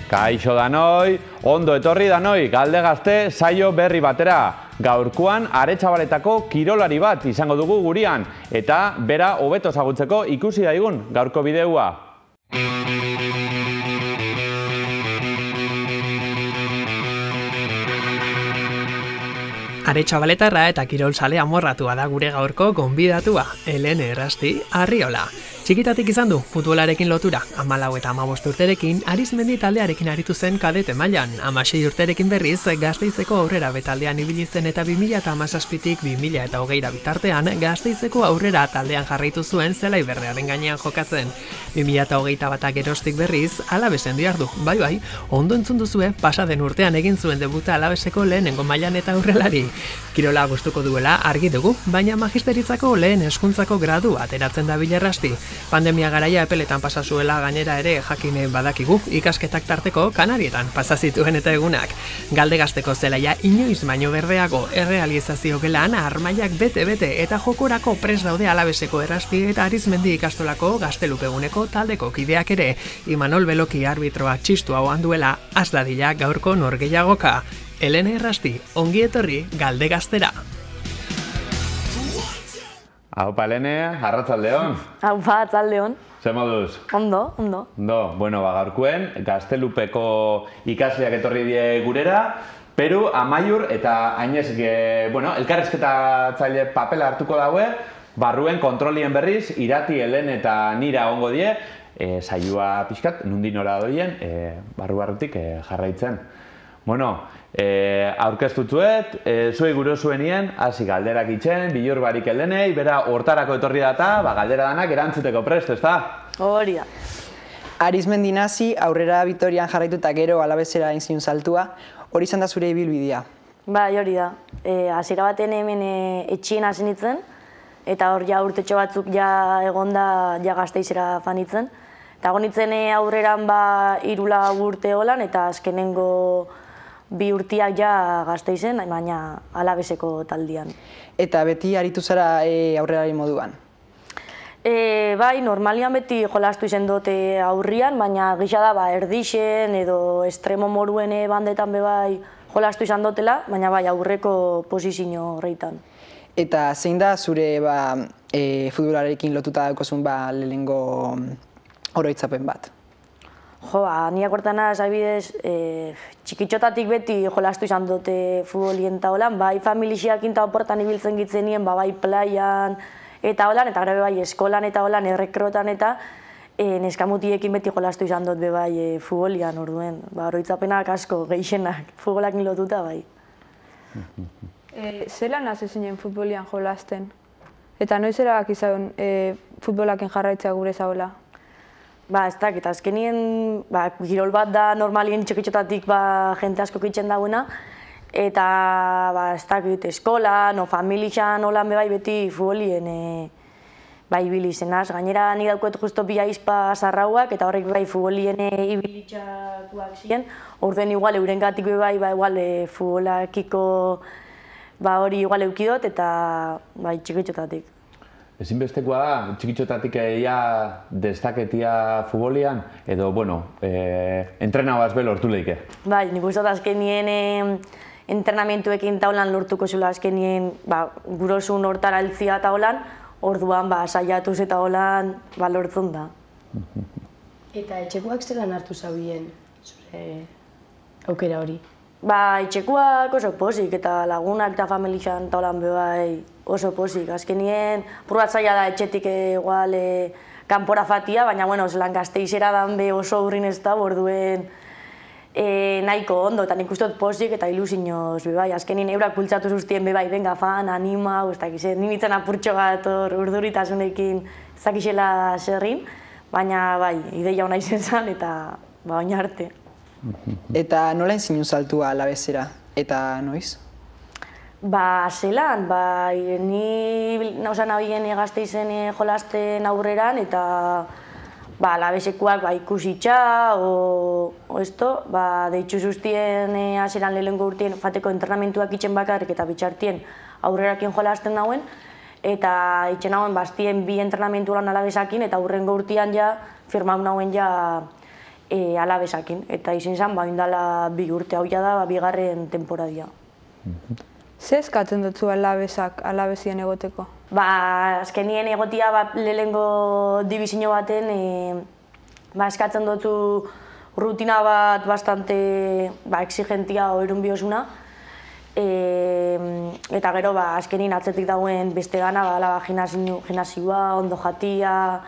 Kaixo danoi, ondo etorri danoi, Galde Gazte saio berri batera. Gaurkoan Aretxabaletako kirolari bat izango dugu gurean eta bera hobeto ezagutzeko ikusi daigun gaurko bideoa. Aretxabaletarra eta kirolzale amorratua da gure gaurko gonbidatua, Helene Errasti Arriola. Txikitatik izan du futbolarekin lotura, 14 eta 15 urterekin Arizmendi taldearekin aritu zen kadete mailan, 16 urterekin berriz Gasteizeko Aurrera betaldean ibili zen eta 2017tik 2020 bitartean Gasteizeko Aurrera taldean jarraitu zuen zelai berdearen gainean jokatzen. 2021 geroztik berriz Alabesen dihardu, bai, ondo entzun duzue pasaden urtean egin zuen debuta Alabeseko lehenengo mailan eta aurrelari. Kirola gustuko duela argi dugu, baina magisteritzako lehen hezkuntzako gradua ateratzen da Errasti. Pandemia garaia epeletan pasa zuela gainera ere jakine badakigu, ikasketak tarteko Kanarietan pasa zituen eta egunak. Galde Gazteko zelaia inoiz baino berdeago errealizazio gelan armailak bete eta jokorako prest daude Alabeseko Errasti eta Arizmendi ikastolako Gaztelupeguneko taldeko kideak ere. Imanol Beloki arbitroa txistu hauan duela, az dadila gaurko norgehiagoka. Helene Errasti, ongi etorri Galde Gaztera. Aupa, Helene, arratsaldeon. Aupa, arratsaldeon. Zer moduz? Ondo. Bueno, gaurkoen Gaztelupeko ikasleak etorri die gurera, Peru, Amaiur eta Añez, elkarrizketatzaile papela hartuko daue, barruen kontrolien berriz, Irati, Helene eta nira ongo die, saioa pixkat, nundi nora doien, barrutik jarraitzen. Bueno, aurkeztutzuet, zuei gure zuenien, hasi galderak itxen, bilur barik Helenei, bera hortarako etorri data, galdera danak erantzuteko prest, ez da? Hori da. Arizmendi nazi, Aurrera Bitorian jarraitu eta gero Alabesera egin zinun saltua, hori izan da zure ibilbidea? Bai, hori da. Hasiera baten hemen etxien hasi nintzen, eta hor ja urtetxo batzuk ja egonda ja Gasteizera fanitzen. Eta gonitzen aurreran 3 urte holan, eta azkenengo 2 urteak ja Gasteizen, baina Alabeseko taldean. Eta beti aritu zara aurrelari moduan? Bai, normalian beti jolastu izen dute aurrian, baina gisa da erdixen edo estremo moruen bandetan bai jolastu izan dutela, baina bai aurreko posizio horreitan. Eta zein da zure futbolarekin lotuta daukozun lehenengo oroitzapen bat? Niak hortana, zabidez, txikitxotatik beti jolastu izan dute futbolien eta holan, bai familixiakin eta oportan ibiltzen gitzenien, bai playan eta holan, eta gero bai eskolan eta holan, errekrotan eta neskamutiekin beti jolastu izan dut bai futbolian, orduen. Oroitzapenak asko, gehixenak, futbolakin lotuta bai. Zelan hasi zinen futbolian jolasten? Eta noiz erabaki izan futbolakin jarraitzea gure zaola? Ez dakit, azkenien kirol bat da normalien txikitxotatik jente asko kitzen dagoena, eta ez dakit, eskolan o familixan holan bai beti futbolien ibili zenaz. Gainera nik dauket justo bi aizpa zarrauak, eta horrek bai futbolien ibilitxakuak ziren, orduen igual eurengatik bai futbolakiko hori igual eukidot eta txikitxotatik. Ezinbestekoa da, txikitxotatik destaketia futbolian, edo, entrenagoaz be lortu lehike? Bai, nik uste azkenien entrenamentuekin taulan lortuko zula azkenien gurosun hortara eltzia eta holan, orduan saiatuz eta holan lortzen da. Eta etxekuak zelan hartu zaubien zure aukera hori? Etxekuak oso posik eta lagunak eta familixan eta holan bai oso posik. Azkenien, purbatzaia da etxetik igual kanpora fatia, baina zelan Gasteizera dan oso urrin ez da, orduen nahiko ondo, eta nik uste dut posik eta ilusinoz bai. Azkenien eurak pultsatu zuztien bai, venga fan, anima, ninitzen apurtxo bat urduritasunekin zakixela zerrin, baina bai, ideia hona izen zen eta baina arte. Eta nola zinun saltua Alabesera, eta noiz? Zelan, ni nausan abien Gasteizen jolasten aurreran eta Alabesekuak ikusitxa deitxu zuztien aseran lehenko urtien fateko entrenamentuak itxen bakarrik eta bitxartien aurrerakin jolasten nauen, eta itxen nauen bastien 2 entrenamentu lan Alabesakin eta aurrengo urtean ja firmau nauen ja Alabesakin. Eta izin zen, indala 2 urte hau da, bigarren temporadia. Ze eskatzen dutzu alabesien egoteko? Azkenien egotia lehenengo dibizio baten eskatzen dutzu rutina bat bastante exigentia oerun biosuna. Eta gero azkenin atzetik dagoen beste gana, gimnasioa, ondo jatia,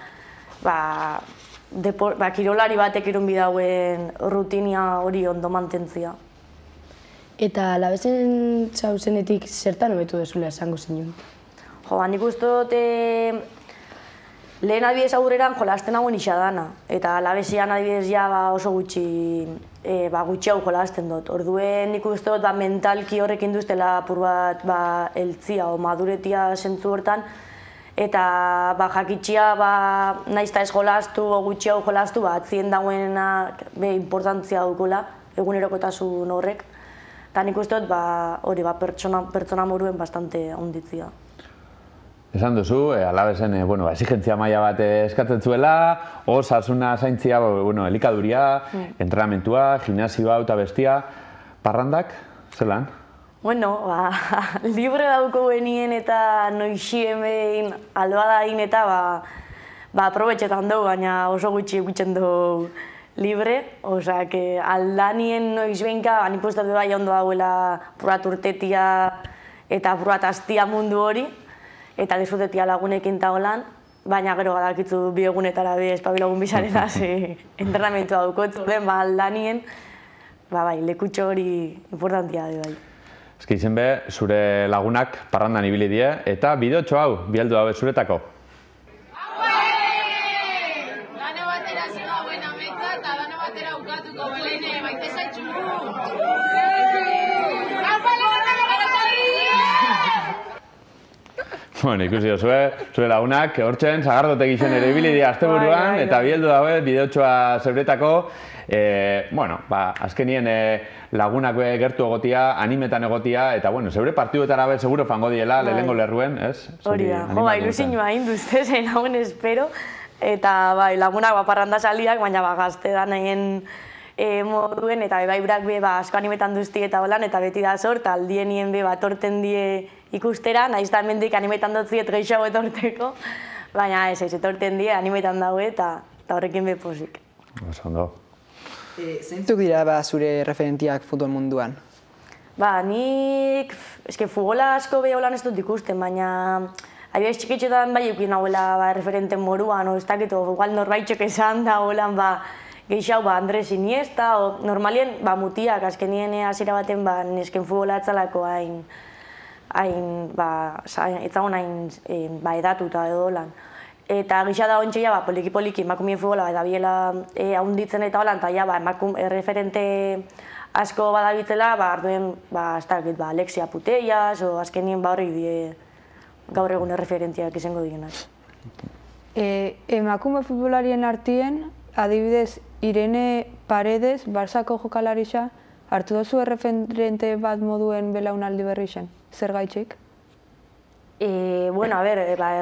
kirolari batek irun bidauen rutinia hori ondo mantentzia. Eta Alabesen zauzenetik zertan hobetu dezula esango zinun? Nik uste dut lehen adibidez aurreran jolasten hauen isa eta Alabesian adibidez oso gutxi hau jolasten dut. Orduen nik uste dut mentalki horrekin duztela apur bat eltzia o maduretia zentzu hortan, eta jakitxia nahiz eta ez jolastu o gutxi hau jolastu atzien dagoenak importantzia dukula egunerokotasun horrek. Eta nik uste dut hori pertsona moruen bastante onditzia. Esan duzu, Alabesen exigentzia maila bat eskatzen zuela, osasuna zaintzia, elikaduria, entrenamentua, gimnasioa eta bestia, parrandak, zelan? Libre dauko benien eta noixien behin albadain eta aprobetxetan dugu, baina oso gutxi ikutzen dugu libre. Osa, aldanien noiz behinka, nik uste dut ondo dauela purat urtetia eta purat astia mundu hori, eta disfrutetia lagunekin eta holan, baina gero badakitzu 2 egunetara espabilagun bizarena entrenamentua dukotu den aldanien, lekutxo hori importantia da bai. Eski izen be, zure lagunak parrandan ibili die, eta bideotxo hau, bialdu hau zuretako. Dano batera ziga buen ametza eta dano batera ukatuko belene, baite zaitxu! Ikusi duzue, zure lagunak, hortzen, sagardotek izen ere ibili dira asteburuan, eta bieldu daue, bideotxoa zeuretako. Azkenien lagunak gertu egotia, animetan egotia, eta zeure partiduetara be seguro fango diela, lehenengo lerruen, ez? Hori da, ilusinua induzte, zein hauen espero, eta lagunak parranda saliak, baina gazte da nahien moduen, eta brak asko animetan duzti eta holan, eta beti da zor, eta aldienien torten die ikustera, nahiz da hemendik animetan dutziet gehiago etorteko, baina ez etorten die animetan daue eta horrekin bepozik. Ondo. Zeintzuk dira zure referentiak futbol munduan? Nik, futbola asko holan ez dut ikusten, baina adibidez txikitxotan eukin nagoela referenten moruan, ez dakit, igual norbaitxok esan da holan gehiago Andres Iniesta, normalien mutiak, azkenien hasiera baten nesken futbola atzalako etzagon hain edatuta edo lan. Eta gisa da ontsia poliki-poliki emakumien futbola eta biela haunditzen eta holan, eta referente asko badabitzela, arduen, Alexia Putellas, azkenien horrek die gaur egun referentiak izango dienak. Emakume futbolarien artien, adibidez, Irene Paredes, Barsako jokalarisa, hartu dozu referente bat moduen belaunaldi berri zen? Zer gaitxik?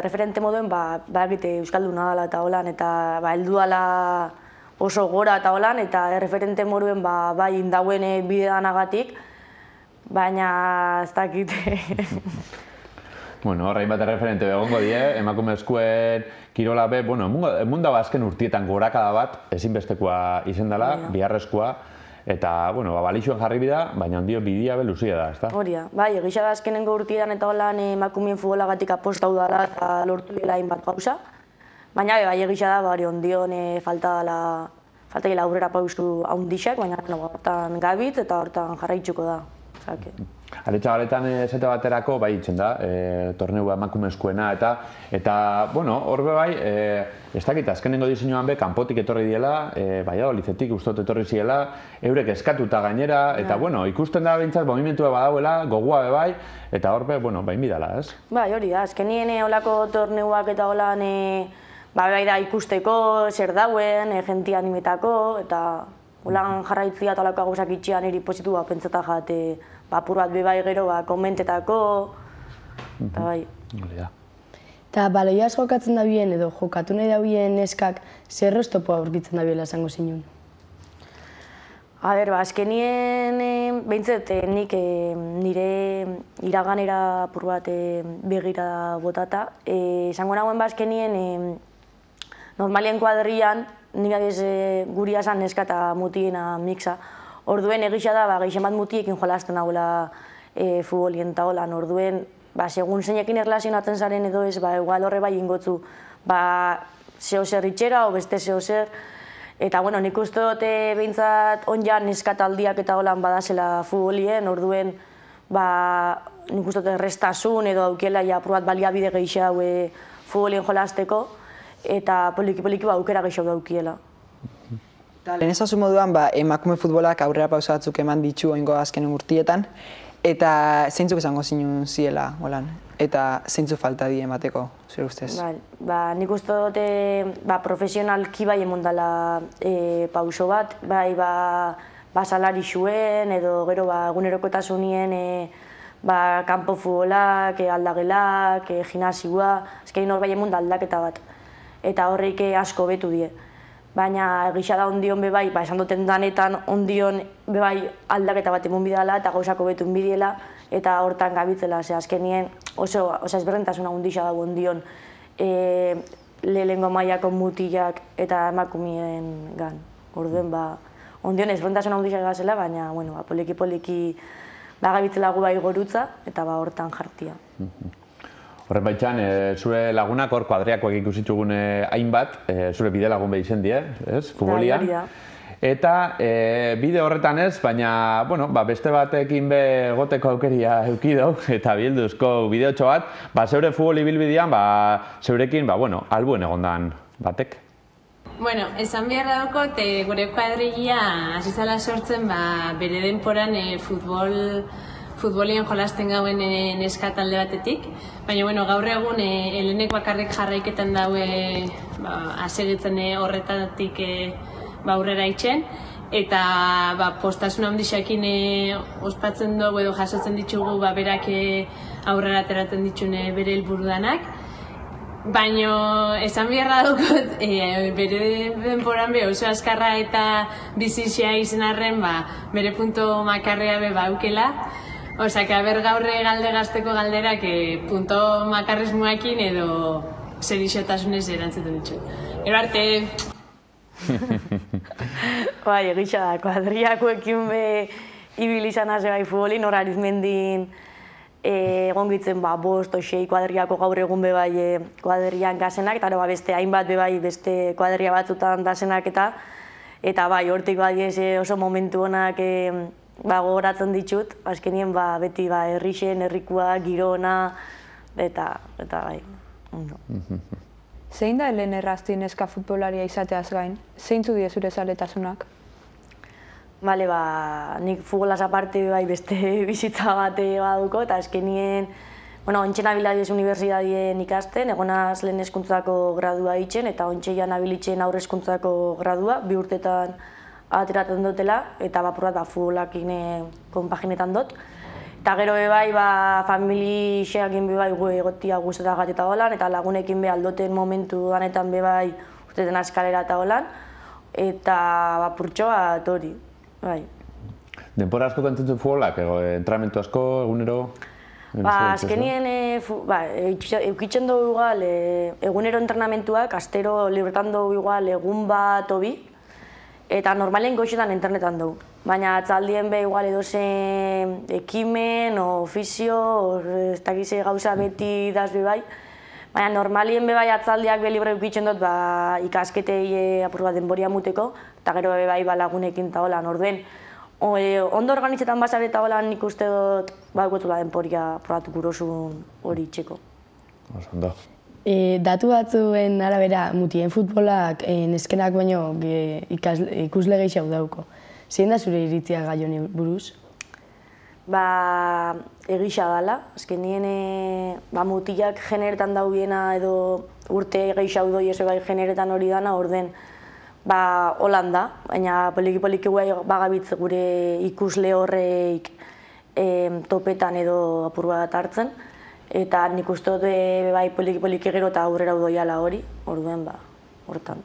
Referente moduen egite Euskalduna dela eta holan, eta heldu dela oso gora eta holan, eta referente moduen indauen bideanagatik, baina ez dakit. Horrein bat referente egongo die, emakumezkoen kirola be, munda azken urtietan gorakada bat, ezinbestekoa izen dela, biharrezkoa, eta, balixuen jarri bida, baina ondio bidia be luzia da, ezta? Hori da, egisa da azkenengo urtietan eta holan emakumeen futbolagatik apostau dela eta lortu dela hainbat pausa, baina egisa da, ondion falta dela aurrera pausu haundixak, baina hortan gabitz eta hortan jarraitzuko da. Aretxagaletan zete baterako itzen da, torneua emakumezkoena eta horbe ez dakit, azkenengo diseinuan be, kanpotik etorri diela, Valladolidetik ustot etorri ziela, eurek eskatuta gainera, eta ikusten da behintzat movimentua badauela, gogua be bai, eta horbe, bain bidala, ez? Hori da, azkenien holako torneuak eta holan da ikusteko, zer dauen, jentia animetako, eta holan jarraitzia eta holako aguzak itxian eri pozitu pentsata jate, apur bat bebai gero komentetako, eta bai. Eta baloiaz jokatzen da bien edo jokatu nahi da bien neskak zer oztopoa aurkitzen da biela esango zinun? Azkenien, behintzat, nik nire iraganera apur bat begira botata. Esango nagoen azkenien, normalien kuadrian, nik adiz guri asan neska eta mutiena mixa. Orduen egisa da, gehixen bat mutiekin jolazten nagoela futbolien eta holan. Orduen, segun zeinekin erlazionatzen zaren edo ez, igual horre bai ingotzu, zeo zer itxera, o beste zeo zer. Eta, nik uste dute behintzat onjan neskataldiak eta holan badazela futbolien, orduen, nik uste dute restasun edo aukiela apur bat baliabide gehiago futbolien jolazteko, eta poliki-poliki aukera gehiago aukiela. Lehen ezazu moduan, emakume futbolak aurrera pausa batzuk eman ditu oingo azken urtietan, eta zeintzuk esango zinun ziela, eta zeintzu falta di emateko, zure ustez? Nik uste dute profesionalki bai emondala pauso bat, salari xuen, edo gero egunerokotasunien kanpo futbolak, aldagelak, gimnasioa, azkenin hor bai emonda aldaketa bat, eta horreik asko betu die. Baina egisa da ondion bebai, esan duten danetan ondion bebai aldaketa bat emon bidala eta gauzako betu inbidiela eta hortan gabitzela, azkenien oso ezberdintasuna handia dago ondion lehengo mailako mutilak eta emakumeen gan. Orduen ondion ezberdintasuna handia gazela, baina poliki-poliki gabitzela gu bai gorutza eta hortan jartia. Horren baitxan, zure lagunak hor kuadriakoak ikusitzugun hainbat, zure bide lagun behi zen die, futbolian. Eta bide horretan ez, baina beste batekin goteko aukeria eukidau, eta bilduzko bideotxo bat, zeure futboli bilbidean, zeurekin, albuen egondan batek. Esan behar daukot, gure kuadrilla hasizala sortzen bere denporan futbolien jolasten gauen neska talde batetik. Baina gaur egun Helenek bakarrik jarraiketan daue asegitzen horretatik aurrera itxen. Eta postasun handiakin ospatzen dugu edo jasotzen ditugu berak aurrera ateratzen ditune bere helburudanak. Baina esan beharra dukot, bere denporan oso azkarra eta bizizia izan arren bere punto makarrea aukela. Osa, gaurre galde gazteko galderak punto makarrismoakin edo zer isotasunez erantzuten ditu. Ero arte... Egisa da, kuadriakoekin ibil izan haze futbolin, hor Arizmendin egon gitzen bost o sei kuadriako gaur egun kuadrian gazenak, eta beste hainbat beste kuadria batzutan dazenak eta hortik oso momentu honak gogoratzen ditut, azkenien beti herrixen, herrikua, girona, eta ondo. Zein da Helen Errasti neska futbolaria izateaz gain? Zeintzu die zure zaletasunak? Nik futbolaz aparte beste bizitza bat baduko, eta azkenien ontxe nabiladiez unibertsitatien ikasten, egonaz lehen hezkuntzako gradua itzen, eta ontxeian nabilitzen aurre hezkuntzako gradua, 2 urtetan ateratzen dutela, eta bapurat futbolakin konpaginetan dut. Eta gero famili xeakin egotia guztetak eta holan, eta lagunekin aldoten momentu danetan urteten askalera eta holan, eta bapurtxo bat hori. Denpora asko kantzen futbolak, entramentu asko, egunero? Azkenien eukitzen dugu igual egunero entrenamentuak, astero libretan dugu igual egun bat obi, eta normalen goxetan internetan dugu. Baina atzaldien igual edozen ekimen, ofizio, ez dakize gauza beti daz bai. Baina normalien atzaldiak libre eukitzen dut ikasketei apur bat denboria muteko, eta gero lagunekin eta holan. Orduen, ondo organitzetan basar eta holan nik uste dut denboria probatu gurosun hori itxeko. Ondo. Datu batzuen arabera mutien futbolak neskenak baino ikusle gehiago dauko. Zein da zure iritzia gai honi buruz? Egisa dala, azkenien mutilak generetan daubiena edo urte gehiago doi ez generetan hori dana, orden holan da, baina poliki-poliki bagabitz gure ikusle horreik topetan edo apur bat hartzen, eta nik uste dut poliki-poliki gero eta aurrera doiala hori, orduen hortan.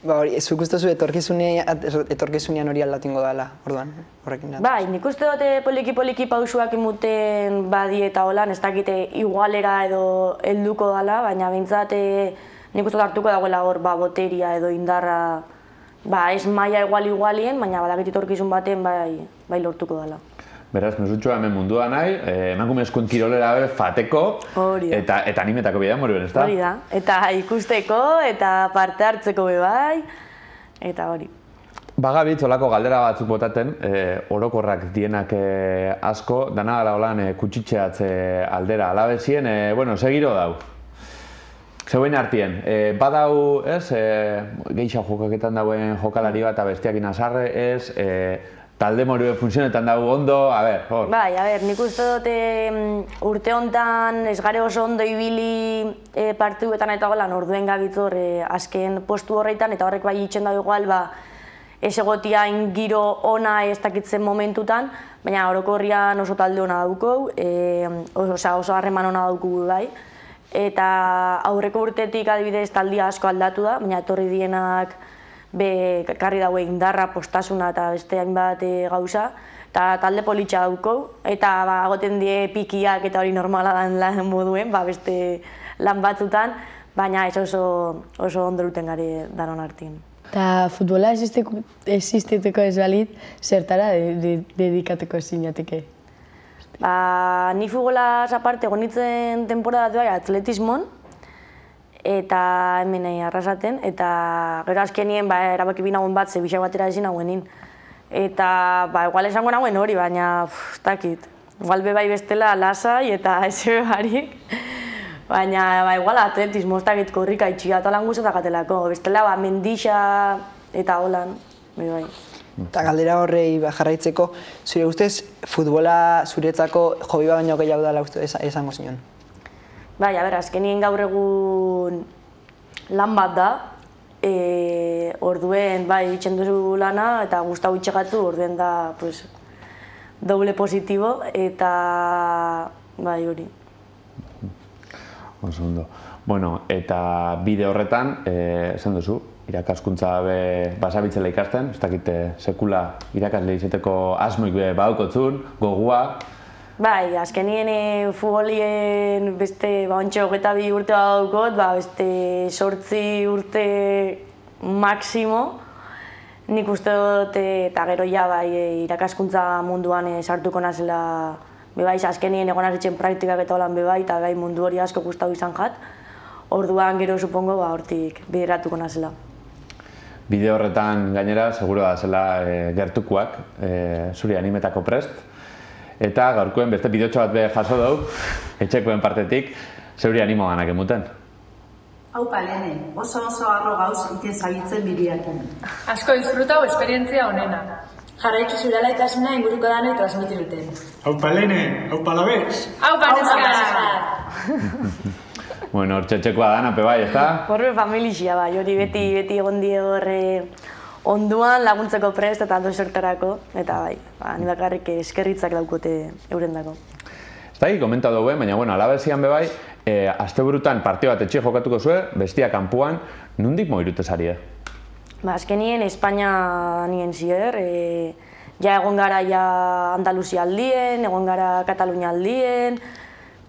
Ba hori, zuk uste zu etorkizunean hori aldatingo dela, orduan, horrekin da. Bai, nik uste dute poliki pausuak imuten badi eta holan, ez dakite igualera edo helduko dela, baina behintzat nik uste hartuko dagoela hor boteria edo indarra, ez maila igualien, baina badakit etorkizun baten bai lortuko dela. Beraz, mesutxoa hemen mundua nahi, emakumezkoen kirolera fateko eta animetako bidean hori ben, ez da? Hori da, eta ikusteko eta parte hartzeko bai, eta hori. Bagabitz, olako galdera batzuk botaten, orokorrak dienak asko, dana gara holan kutsitxeatze aldera. Alabezien, segiro dau. Zeuen artien, badau, gehiago jokaketan dauen jokalari bat abestiakin azarre, talde morue funtzionetan dago ondo, hor. Bai, nik uste dute urte honetan ez gare oso ondo ibili partiduetan eta golan orduen gabitzor azken postu horreitan, eta horrek bai itxen dago igual, ez egotiain giro ona ez dakitzen momentutan, baina orokorrian oso talde ona daukou, oso harreman ona daukugu bai, eta aurreko urtetik adibidez taldia asko aldatu da, baina etorri dienak karri daue indarra, postasuna eta beste hainbat gauza, eta talde politxa daukou, eta agoten die pikiak eta hori normala den lan moduen, beste lan batzutan, baina ez oso ondoruten gari danon artien. Eta futbola existiteko ez balit, zertara dedikateko zinateke? Ni futbolaz aparte gonitzen temporada bai atletismon, eta hemen arrasaten, eta gero azkenien erabaki binagun bat zebixak batera ezin hauen. Eta igual esango nagoen hori, baina ez dakit. Igual bai bestela lasai eta ez barik. Baina igual atletismo, ez dakit korrika itxia eta lan guztetak atelako. Bestela mendixa eta holan, bai. Eta galdera horrei jarraitzeko, zure ustez futbola zuretzako hobi baino gehiago dela esango zinon? Bai, azkenien gaur egun lan bat da, orduen itxen duzu lana eta guztau itxegatzu, orduen da doble positibo eta hori. Oso ondo. Bueno, eta bide horretan, esan duzu, irakaskuntza basabitzela ikasten, ez dakite sekula irakasle izeteko asmoik badaukotzun, gogua. Bai, azkenien futbolien beste ontsa 22 urte badaukot, beste 8 urte maksimo. Nik uste dut eta gero irakaskuntza munduan sartuko nazela, azkenien egon azitzen praktikak eta holan bebai, eta mundu hori asko gustatu izan jat. Orduan gero supongo hortik bideratuko nazela. Bide horretan gainera, seguro da zela gertukoak, zuri animetako prest. Eta gaurkoen beste bideotxo bat jaso dugu, etxekoen partetik, zeuri animo ganak emuten. Haupa Lene, oso arro gauz iten zabitzen bideakin. Asko disfrutau esperientzia honena. Jarraitzu zure alaitasuna inguruko danei transmitiruten. Haupa Lene, haupa labez! Haupa neska! Bueno, hor txetxekoa da, nape bai, ez da? Horre familixia bai, hori beti egon die horre onduan laguntzeko prest eta ando sortarako, eta bai, ni bakarrik eskerritzak daukote eurendako. Ez da, komenta dugu, baina, alabezian bebai, asteburutan partio bat etxe jokatuko zue, bestia kanpuan, nondik moirute zari? Azkenien, Espainia nien zier, ja egon gara Andaluzia aldien, egon gara Katalunia aldien,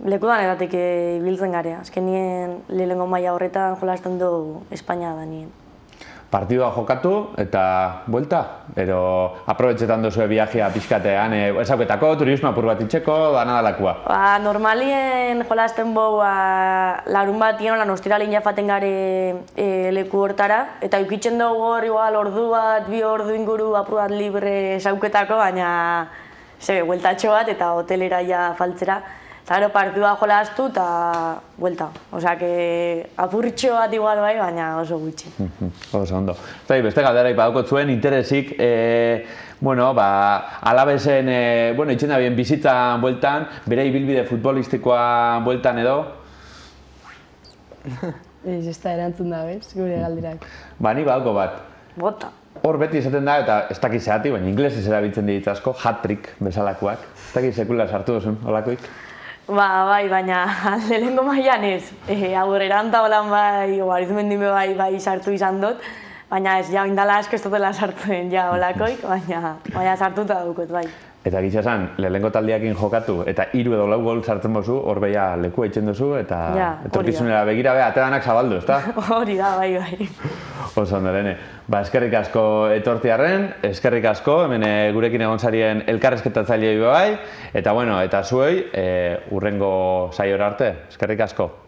lekudan eratek ibiltzen gare, azkenien lehenengo maila horretan jolasten du Espainia da nien. Partidua jokatu eta buelta? Ero aprobetxetan duzue viajea pixkatean, esauketako, turismo apur bat itxeko, danadalakoa? Normalien jolasten bau larun bat lan ostiralin jafaten gare leku hortara, eta eukitzen dugu hor igual ordu bat, 2 ordu inguru apur bat libre esauketako, baina bueltatxo bat eta hotelera ja faltzera. Eta gero partidua jolaztu eta buelta. Osea, apurtxo bat igual bai, baina oso gutxi. Oso ondo. Beste galdera ipadukot zuen, interesik, alabezen, itxen da bien bizitzan bueltan, bere ibilbide futbolistikoa bueltan edo? Ez da erantzun da, bez, gure galderak. Ni baduko bat. Bota. Hor beti izaten da, eta ez dakiz zehati, baina inglesez erabiltzen ditazko, hat-trick bezalakoak. Ez dakiz sekula sartu duzun, holakoik? Bai, baina lehenengo mailan ez. Aurreranta holan bai, arizmendime bai sartu izan dut. baina ez, ja, indala asko ez dutela sartzen, ja, olakoik, baina sartuta dukot, bai. Eta gitza esan, lehenengo taldeakin jokatu, eta 3 edo 4 gol sartzen bozu, hor beha leku eitzen duzu, eta etorkizunera begira beha, atedanak zabaldu, ezta? Hori da, bai. Oso ondo, Helene. Eskerrik asko etortiarren, eskerrik asko, hemen gurekin egon zarien elkarrezketatzailei bai, eta bueno, eta zuei, urrengo saiora arte, eskerrik asko.